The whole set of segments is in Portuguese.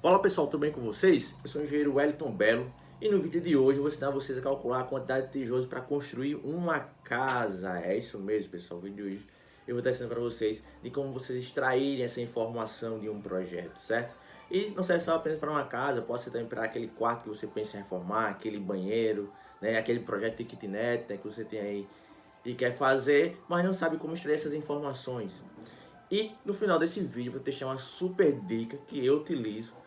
Fala pessoal, tudo bem com vocês? Eu sou o engenheiro Wellington Belo e no vídeo de hoje eu vou ensinar vocês a calcular a quantidade de tijolos para construir uma casa. É isso mesmo, pessoal. O vídeo de hoje eu vou estar ensinando para vocês de como vocês extraírem essa informação de um projeto, certo? E não serve só apenas para uma casa, pode ser também para aquele quarto que você pensa em reformar, aquele banheiro, né? Aquele projeto de kitnet, né, que você tem aí e quer fazer, mas não sabe como extrair essas informações. E no final desse vídeo eu vou deixar uma super dica que eu utilizo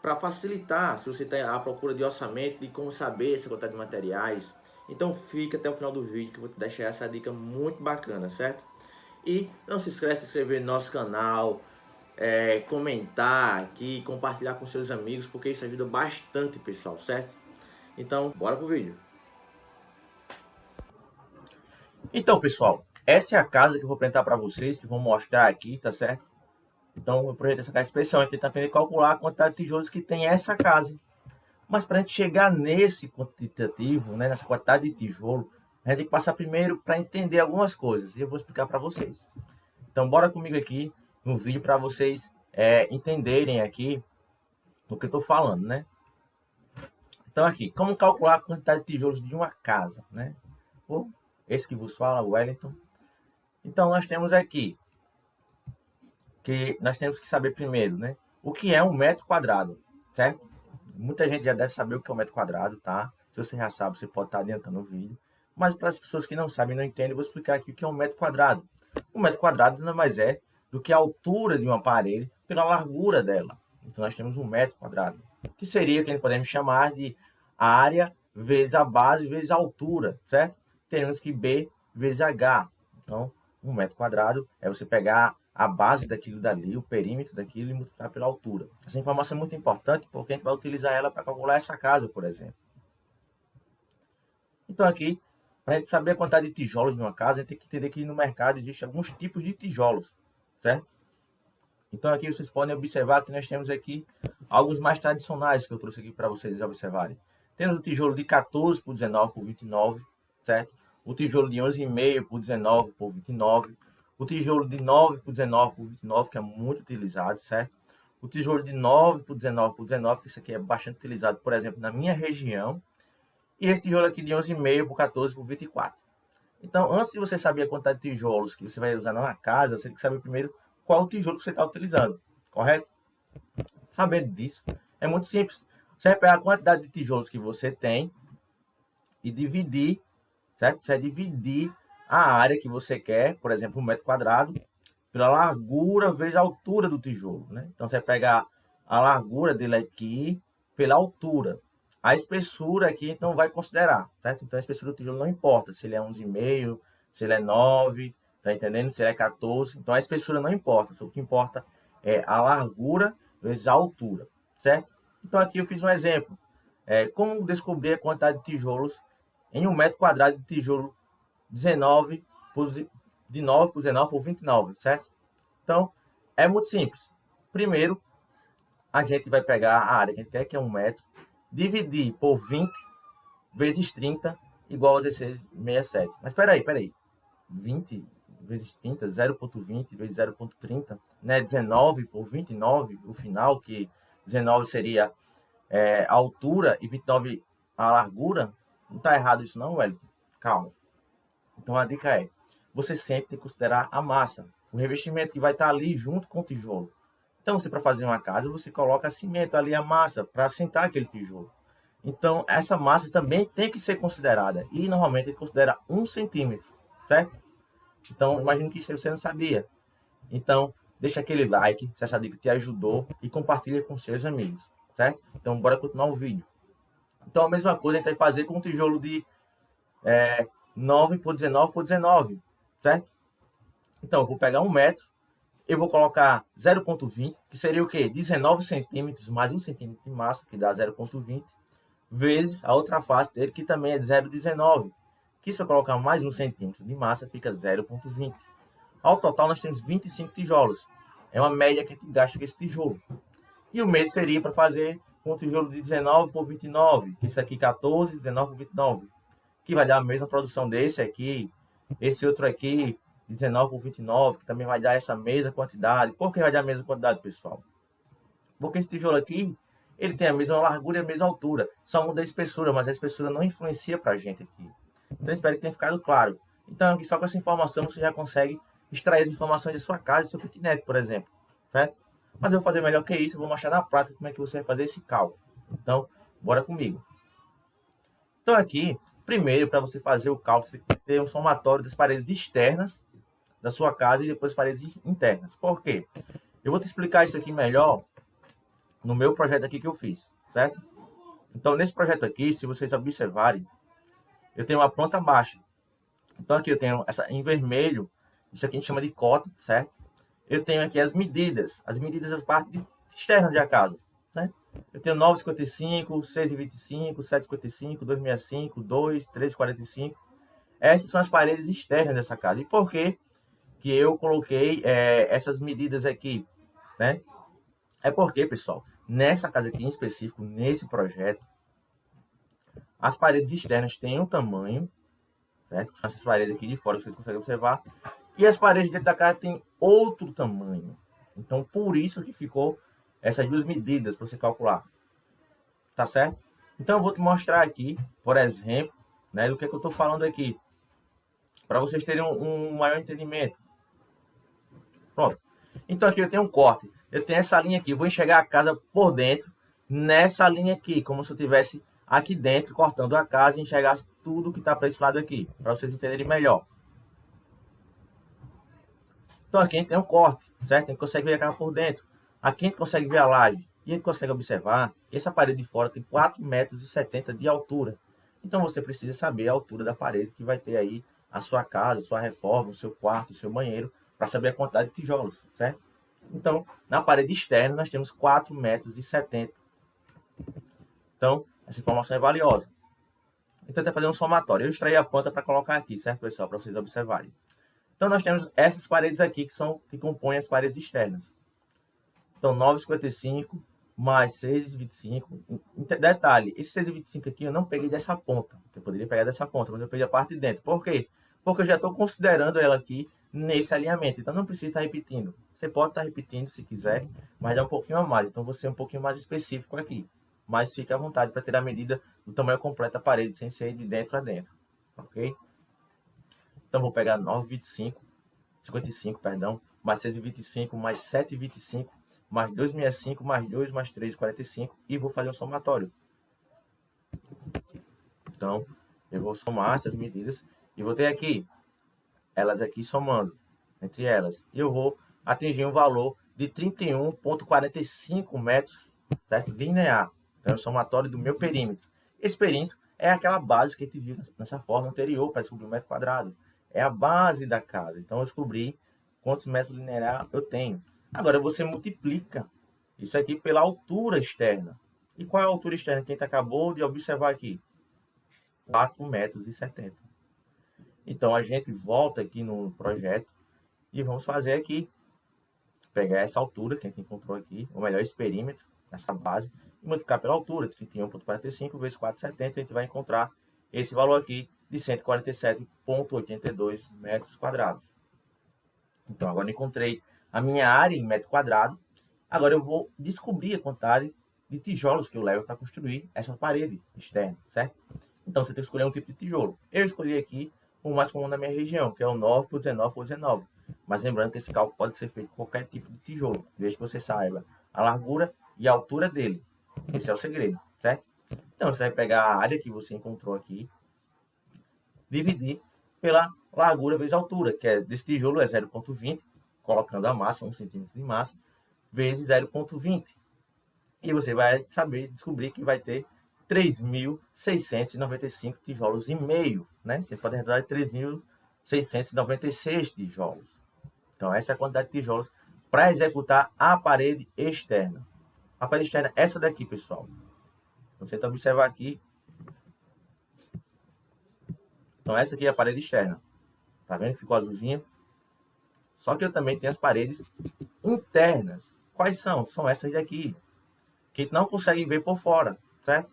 para facilitar, se você está à procura de orçamento, de como saber essa quantidade de materiais. Então fica até o final do vídeo que eu vou te deixar essa dica muito bacana, certo? E não se esqueça de se inscrever no nosso canal, comentar aqui, compartilhar com seus amigos, porque isso ajuda bastante, pessoal, certo? Então, bora pro vídeo. Então, pessoal, essa é a casa que eu vou apresentar para vocês, que vou mostrar aqui, tá certo? Então, eu projetei essa casa especialmente para tentar calcular a quantidade de tijolos que tem essa casa. Mas para a gente chegar nesse quantitativo, né, nessa quantidade de tijolo, a gente tem que passar primeiro para entender algumas coisas. E eu vou explicar para vocês. Então, bora comigo aqui no vídeo para vocês entenderem aqui o que eu estou falando, né? Então, aqui, como calcular a quantidade de tijolos de uma casa, né? Esse que vos fala, Wellington. Então, nós temos aqui que nós temos que saber primeiro, né? O que é um metro quadrado, certo? Muita gente já deve saber o que é um metro quadrado, tá? Se você já sabe, você pode estar adiantando o vídeo. Mas para as pessoas que não sabem, não entendem, eu vou explicar aqui o que é um metro quadrado. Um metro quadrado nada mais é do que a altura de uma parede pela largura dela. Então nós temos um metro quadrado, que seria o que a gente podemos chamar de área vezes a base vezes a altura, certo? Teremos que B vezes H. Então, um metro quadrado é você pegar a base daquilo dali, o perímetro daquilo e multiplicar pela altura. Essa informação é muito importante porque a gente vai utilizar ela para calcular essa casa, por exemplo. Então aqui, para a gente saber a quantidade de tijolos de uma casa, a gente tem que entender que no mercado existem alguns tipos de tijolos, certo? Então aqui vocês podem observar que nós temos aqui alguns mais tradicionais que eu trouxe aqui para vocês observarem. Temos o tijolo de 14 por 19 por 29, certo? O tijolo de 11,5 por 19 por 29. O tijolo de 9 por 19 por 29, que é muito utilizado, certo? O tijolo de 9 por 19 por 19, que isso aqui é bastante utilizado, por exemplo, na minha região. E esse tijolo aqui de 11,5 por 14 por 24. Então, antes de você saber a quantidade de tijolos que você vai usar na casa, você tem que saber primeiro qual o tijolo que você está utilizando, correto? Sabendo disso, é muito simples. Você vai pegar a quantidade de tijolos que você tem e dividir, certo? Você vai dividir a área que você quer, por exemplo, 1 metro quadrado, pela largura vezes a altura do tijolo, né? Então, você vai pegar a largura dele aqui pela altura. A espessura aqui, então, vai considerar, certo? Então, a espessura do tijolo não importa se ele é 11,5, se ele é 9, tá entendendo? Se ele é 14. Então, a espessura não importa. O que importa é a largura vezes a altura, certo? Então, aqui eu fiz um exemplo. Como descobrir a quantidade de tijolos em 1 metro quadrado de tijolo 19 por, de 9 por 19 por 29, certo? Então, é muito simples. Primeiro, a gente vai pegar a área que a gente quer, que é 1 metro, dividir por 20 vezes 30 igual a 16,67. Mas espera aí. 20 vezes 30, 0,20 vezes 0,30, né? 19 por 29, o final, que 19 seria a altura e 29 a largura. Não está errado isso não, Wellington? Calma. Então a dica é, você sempre tem que considerar a massa, o revestimento que vai estar ali junto com o tijolo. Então, você para fazer uma casa, você coloca cimento ali, a massa, para assentar aquele tijolo. Então, essa massa também tem que ser considerada. E, normalmente, ele considera 1 centímetro, certo? Então, imagino que isso você não sabia. Então, deixa aquele like, se essa dica te ajudou, e compartilha com seus amigos, certo? Então, bora continuar o vídeo. Então, a mesma coisa a gente vai fazer com um tijolo de 9 por 19 por 19, certo? Então, eu vou pegar 1 metro, eu vou colocar 0,20, que seria o quê? 19 centímetros mais 1 centímetro de massa, que dá 0,20, vezes a outra face dele, que também é 0,19, que se eu colocar mais 1 centímetro de massa, fica 0,20. Ao total, nós temos 25 tijolos. É uma média que a gente gasta com esse tijolo. E o mesmo seria para fazer um tijolo de 19 por 29, que isso aqui 14, 19 por 29, que vai dar a mesma produção desse aqui, esse outro aqui, 19 por 29, que também vai dar essa mesma quantidade. Por que vai dar a mesma quantidade, pessoal? Porque esse tijolo aqui, ele tem a mesma largura e a mesma altura, só muda a espessura, mas a espessura não influencia para a gente aqui. Então, espero que tenha ficado claro. Então, aqui só com essa informação você já consegue extrair as informações da sua casa e seu kitnet, por exemplo, certo? Mas eu vou fazer melhor que isso, eu vou mostrar na prática como é que você vai fazer esse cálculo. Então, bora comigo. Então, aqui, primeiro, para você fazer o cálculo, você tem que ter um somatório das paredes externas da sua casa e depois paredes internas. Por quê? Eu vou te explicar isso aqui melhor no meu projeto aqui que eu fiz, certo? Então, nesse projeto aqui, se vocês observarem, eu tenho uma planta baixa. Então, aqui eu tenho essa em vermelho, isso aqui a gente chama de cota, certo? Eu tenho aqui as medidas das partes externas da casa, né? Eu tenho 9,55, 6,25, 7,55, 2,65, 2, 3,45. Essas são as paredes externas dessa casa. E por que que eu coloquei essas medidas aqui, né? É porque, pessoal, nessa casa aqui em específico, nesse projeto, as paredes externas têm um tamanho, certo? São essas paredes aqui de fora que vocês conseguem observar. E as paredes dentro da casa têm outro tamanho. Então, por isso que ficou essas duas medidas para você calcular. Tá certo? Então, eu vou te mostrar aqui, por exemplo, né, do que eu estou falando aqui. Para vocês terem um maior entendimento. Pronto. Então, aqui eu tenho um corte. Eu tenho essa linha aqui. Eu vou enxergar a casa por dentro, nessa linha aqui. Como se eu estivesse aqui dentro, cortando a casa e enxergasse tudo que está para esse lado aqui. Para vocês entenderem melhor. Então, aqui a gente tem um corte, certo? A gente consegue ver a casa por dentro. Aqui a gente consegue ver a laje. E a gente consegue observar que essa parede de fora tem 4,70 metros de altura. Então, você precisa saber a altura da parede que vai ter aí a sua casa, a sua reforma, o seu quarto, o seu banheiro, para saber a quantidade de tijolos, certo? Então, na parede externa, nós temos 4,70 metros. Então, essa informação é valiosa. Então, até fazer um somatório. Eu extraí a planta para colocar aqui, certo, pessoal? Para vocês observarem. Então, nós temos essas paredes aqui que compõem as paredes externas. Então, 9,55 mais 6,25. Detalhe, esse 6,25 aqui eu não peguei dessa ponta. Eu poderia pegar dessa ponta, mas eu peguei a parte de dentro. Por quê? Porque eu já estou considerando ela aqui nesse alinhamento. Então, não precisa estar repetindo. Você pode estar repetindo se quiser, mas dá um pouquinho a mais. Então, você é um pouquinho mais específico aqui. Mas fique à vontade para ter a medida do tamanho completo da parede, sem ser de dentro a dentro. Ok? Então, vou pegar 9,55, perdão, mais 6,25, mais 7,25, mais 2,65, mais 2, mais 3,45 e vou fazer um somatório. Então, eu vou somar essas medidas e vou ter aqui, elas aqui somando entre elas. E eu vou atingir um valor de 31,45 metros, certo? Linear. Então, é o somatório do meu perímetro. Esse perímetro é aquela base que a gente viu nessa forma anterior para descobrir o metro quadrado. É a base da casa. Então, eu descobri quantos metros lineares eu tenho. Agora, você multiplica isso aqui pela altura externa. E qual é a altura externa que a gente acabou de observar aqui? 4,70 metros. Então, a gente volta aqui no projeto e vamos fazer aqui. Pegar essa altura que a gente encontrou aqui, ou melhor, esse perímetro, essa base, e multiplicar pela altura, 31,45 vezes 4,70, a gente vai encontrar esse valor aqui de 147,82 metros quadrados. Então, agora eu encontrei a minha área em metro quadrado. Agora eu vou descobrir a quantidade de tijolos que eu levo para construir essa parede externa, certo? Então, você tem que escolher um tipo de tijolo. Eu escolhi aqui o mais comum da minha região, que é o 9 por 19 por 19. Mas lembrando que esse cálculo pode ser feito com qualquer tipo de tijolo, desde que você saiba a largura e a altura dele. Esse é o segredo, certo? Então, você vai pegar a área que você encontrou aqui, dividir pela largura vezes a altura, que é desse tijolo é 0,20, colocando a massa, 1 centímetro de massa, vezes 0,20. E você vai saber, descobrir que vai ter 3.695 tijolos e meio, né? Você pode arredondar 3.696 tijolos. Então, essa é a quantidade de tijolos para executar a parede externa. A parede externa é essa daqui, pessoal. Você tenta observar aqui. Então, essa aqui é a parede externa. Tá vendo? Ficou azulzinho. Só que eu também tenho as paredes internas. Quais são? São essas daqui, que a gente não consegue ver por fora, certo?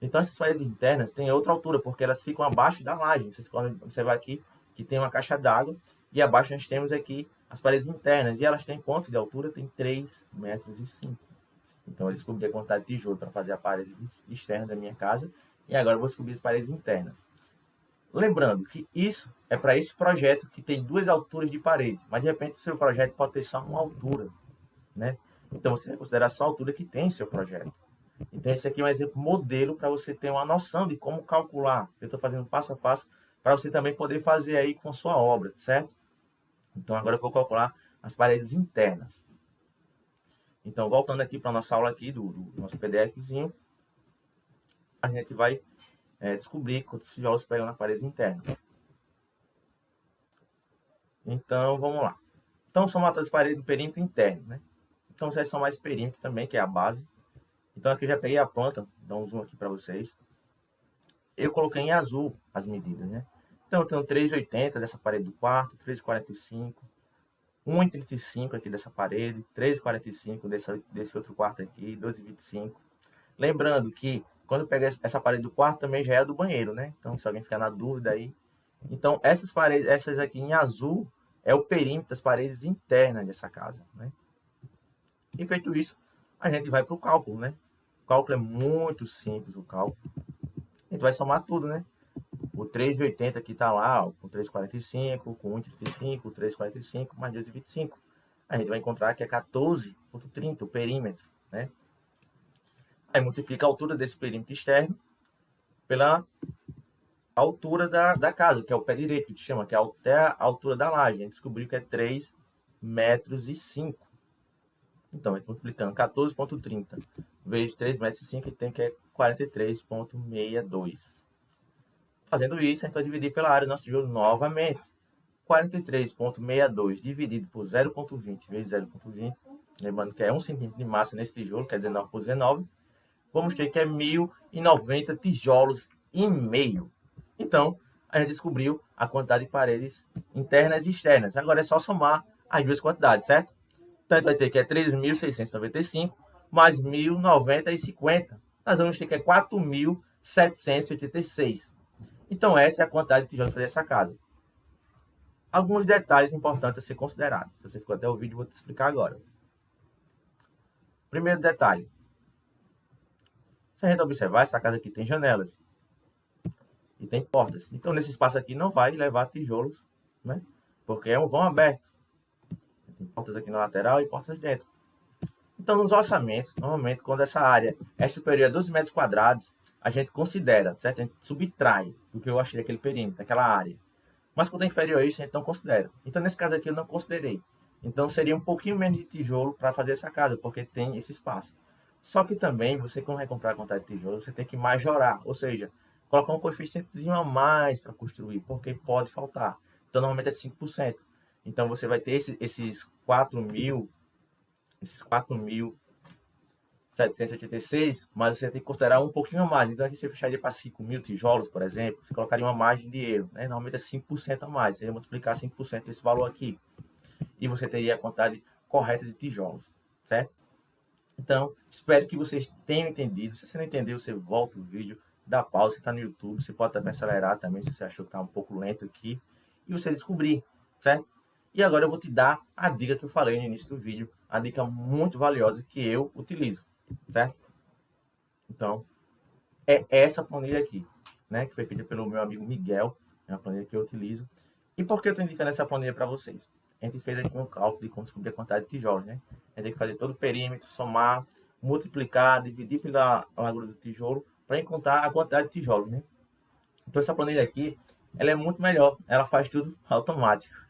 Então, essas paredes internas têm outra altura, porque elas ficam abaixo da laje. Vocês podem observar aqui que tem uma caixa d'água e abaixo nós temos aqui as paredes internas. E elas têm quanto de altura? Tem 3,05 metros. Então, eu descobri a quantidade de tijolo para fazer a parede externa da minha casa. E agora eu vou descobrir as paredes internas. Lembrando que isso é para esse projeto que tem 2 alturas de parede. Mas, de repente, o seu projeto pode ter só uma altura, né? Então, você vai considerar só a altura que tem seu projeto. Então, esse aqui é um exemplo modelo para você ter uma noção de como calcular. Eu estou fazendo passo a passo para você também poder fazer aí com a sua obra, certo? Então, agora eu vou calcular as paredes internas. Então, voltando aqui para a nossa aula aqui do nosso PDFzinho, a gente vai descobrir quantos tijolos pegam na parede interna. Então, vamos lá. Então, somar as paredes do perímetro interno, né? Então, você vai somar esse perímetro também, que é a base. Então, aqui eu já peguei a planta, dá um zoom aqui para vocês. Eu coloquei em azul as medidas, né? Então, eu tenho 3,80 dessa parede do quarto, 3,45, 1,35 aqui dessa parede, 3,45 desse outro quarto aqui, 2,25. Lembrando que quando eu pegar essa parede do quarto também já é a do banheiro, né? Então, se alguém ficar na dúvida aí. Então, essas paredes, essas aqui em azul, é o perímetro das paredes internas dessa casa, né? E feito isso, a gente vai para o cálculo, né? O cálculo é muito simples, o cálculo. A gente vai somar tudo, né? O 3,80 aqui está lá, ó, com 3,45, com 1,35, 3,45, mais 2,25. A gente vai encontrar que é 14,30 o perímetro, né? Aí multiplica a altura desse perímetro externo pela altura da casa, que é o pé direito, que a gente chama, que é até a altura da laje. A gente descobriu que é 3,05 metros. Então, a gente multiplicando 14,30 vezes 3,05 metros, a gente tem que é 43,62. Fazendo isso, a gente vai dividir pela área do nosso tijolo novamente. 43,62 dividido por 0,20 vezes 0,20. Lembrando que é 1 centímetro de massa nesse tijolo, que é 19 por 19. Vamos ter que é 1.090 tijolos e meio. Então, a gente descobriu a quantidade de paredes internas e externas. Agora é só somar as duas quantidades, certo? Então, a gente vai ter que é 3.695 mais 1.090,50. Nós vamos ter que é 4.786. Então, essa é a quantidade de tijolos para fazer essa casa. Alguns detalhes importantes a ser considerados. Se você ficou até o vídeo, eu vou te explicar agora. Primeiro detalhe. Se a gente observar, essa casa aqui tem janelas e tem portas. Então, nesse espaço aqui não vai levar tijolos, né? Porque é um vão aberto. Tem portas aqui na lateral e portas dentro. Então, nos orçamentos, normalmente, quando essa área é superior a 12 metros quadrados, a gente considera, certo? A gente subtrai do que eu achei daquele perímetro, daquela área. Mas quando é inferior a isso, a gente não considera. Então, nesse caso aqui, eu não considerei. Então, seria um pouquinho menos de tijolo para fazer essa casa, porque tem esse espaço. Só que também, você quando vai comprar a quantidade de tijolo, você tem que majorar. Ou seja, colocar um coeficientezinho a mais para construir, porque pode faltar. Então, normalmente é 5%. Então, você vai ter esses 4.786, mas você tem que considerar um pouquinho a mais. Então, aqui você fecharia para 5.000 tijolos, por exemplo, você colocaria uma margem de erro, né? Normalmente é 5% a mais. Você ia multiplicar 5% desse valor aqui. E você teria a quantidade correta de tijolos, certo? Então, espero que vocês tenham entendido. Se você não entendeu, você volta o vídeo, dá pausa, você está no YouTube. Você pode também acelerar também, se você achou que está um pouco lento aqui. E você descobrir, certo? E agora eu vou te dar a dica que eu falei no início do vídeo. A dica muito valiosa que eu utilizo, certo? Então, é essa planilha aqui, né? Que foi feita pelo meu amigo Miguel. É uma planilha que eu utilizo. E por que eu estou indicando essa planilha para vocês? A gente fez aqui um cálculo de como descobrir a quantidade de tijolos, né? A gente tem que fazer todo o perímetro, somar, multiplicar, dividir pela largura do tijolo para encontrar a quantidade de tijolos, né? Então essa planilha aqui, ela é muito melhor. Ela faz tudo automático.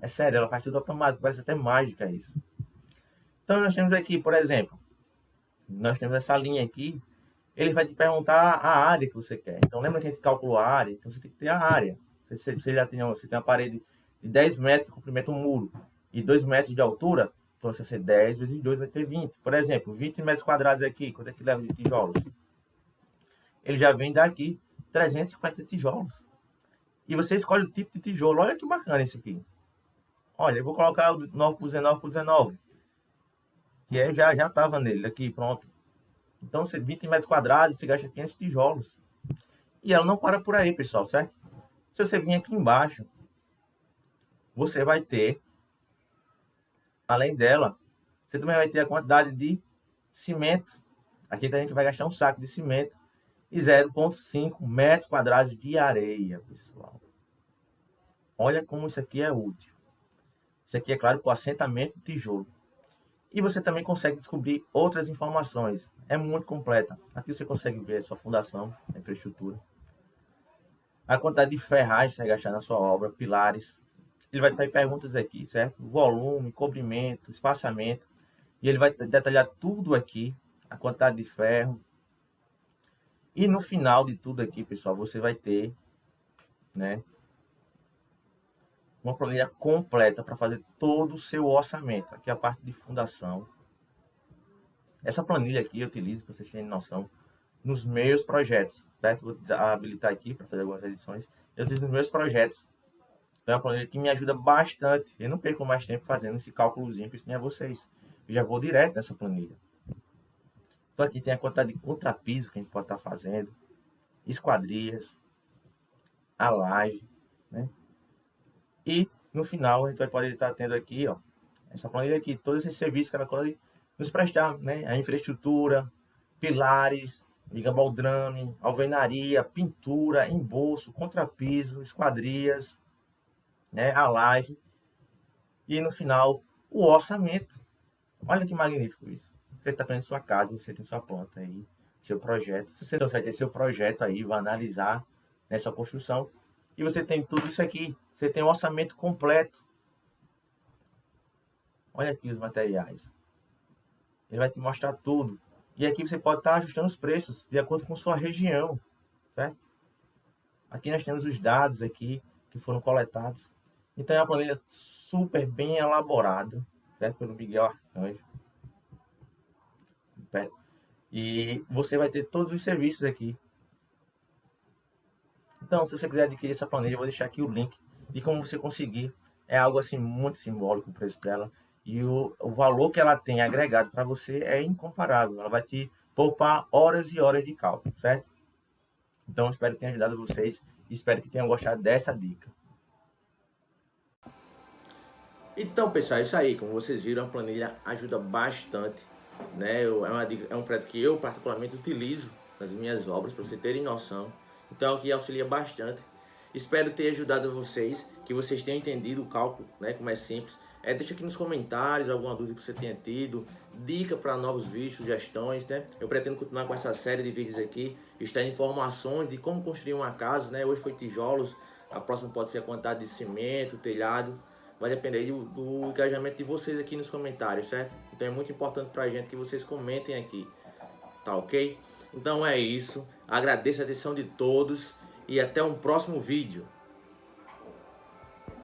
É sério, ela faz tudo automático. Parece até mágica isso. Então nós temos aqui, por exemplo, nós temos essa linha aqui. Ele vai te perguntar a área que você quer. Então lembra que a gente calculou a área? Então você tem que ter a área. Você já tem, você tem uma parede de 10 metros que comprimenta um muro e 2 metros de altura, então se você 10 vezes 2 vai ter 20. Por exemplo, 20 metros quadrados aqui, quanto é que leva de tijolos? Ele já vem daqui 350 tijolos. E você escolhe o tipo de tijolo. Olha que bacana isso aqui. Olha, eu vou colocar o 9 por 19 por 19. Que é, já estava nele aqui, pronto. Então, 20 metros quadrados, você gasta 500 tijolos. E ela não para por aí, pessoal, certo? Se você vir aqui embaixo, você vai ter, além dela, você também vai ter a quantidade de Cimento, aqui a gente vai gastar um saco de cimento e 0,5 metros quadrados de areia, pessoal. Olha como isso aqui é útil. Isso aqui é claro para o assentamento de tijolo. E você também consegue descobrir outras informações. É muito completa. Aqui você consegue ver a sua fundação, a infraestrutura, a quantidade de ferragens que você vai gastar na sua obra, pilares. Ele vai fazer perguntas aqui, certo? Volume, cobrimento, espaçamento. E ele vai detalhar tudo aqui, a quantidade de ferro. E no final de tudo aqui, pessoal, você vai ter, né, uma planilha completa para fazer todo o seu orçamento. Aqui é a parte de fundação. Essa planilha aqui eu utilizo, para vocês terem noção, nos meus projetos, certo? Vou habilitar aqui para fazer algumas edições. Eu utilizo nos meus projetos. Então é uma planilha que me ajuda bastante. Eu não perco mais tempo fazendo esse cálculozinho que eu ensinei a vocês. Eu já vou direto nessa planilha. Então aqui tem a quantidade de contrapiso que a gente pode estar fazendo, esquadrias, a laje, né? E no final a gente vai poder estar tendo aqui, ó, essa planilha aqui, todos esses serviços que ela pode nos prestar, né? A infraestrutura, pilares, viga baldrame, alvenaria, pintura, embolso, contrapiso, esquadrias, né? A laje e no final o orçamento. Olha que magnífico isso. Você está fazendo sua casa, você tem sua planta aí, seu projeto. Você vai ter seu projeto aí, vai analisar nessa construção e você tem tudo isso aqui. Você tem um orçamento completo. Olha aqui os materiais. Ele vai te mostrar tudo. E aqui você pode estar ajustando os preços de acordo com sua região, certo? Aqui nós temos os dados aqui que foram coletados. Então é uma planilha super bem elaborada, certo? Pelo Miguel Arcanjo. E você vai ter todos os serviços aqui. Então, se você quiser adquirir essa planilha, eu vou deixar aqui o link de como você conseguir. É algo assim muito simbólico o preço dela. E o valor que ela tem agregado para você é incomparável. Ela vai te poupar horas e horas de cálculo, certo? Então, espero que tenha ajudado vocês e espero que tenham gostado dessa dica. Então, pessoal, é isso aí. Como vocês viram, a planilha ajuda bastante, né? É um projeto que eu particularmente utilizo nas minhas obras, para vocês terem noção. Então, aqui auxilia bastante. Espero ter ajudado vocês, que vocês tenham entendido o cálculo, né? Como é simples. Deixa aqui nos comentários alguma dúvida que você tenha tido, dica para novos vídeos, sugestões, né? Eu pretendo continuar com essa série de vídeos aqui, extrair informações de como construir uma casa, né? Hoje foi tijolos, a próxima pode ser a quantidade de cimento, telhado. Vai depender do engajamento de vocês aqui nos comentários, certo? Então é muito importante pra gente que vocês comentem aqui, tá ok? Então é isso, agradeço a atenção de todos e até um próximo vídeo.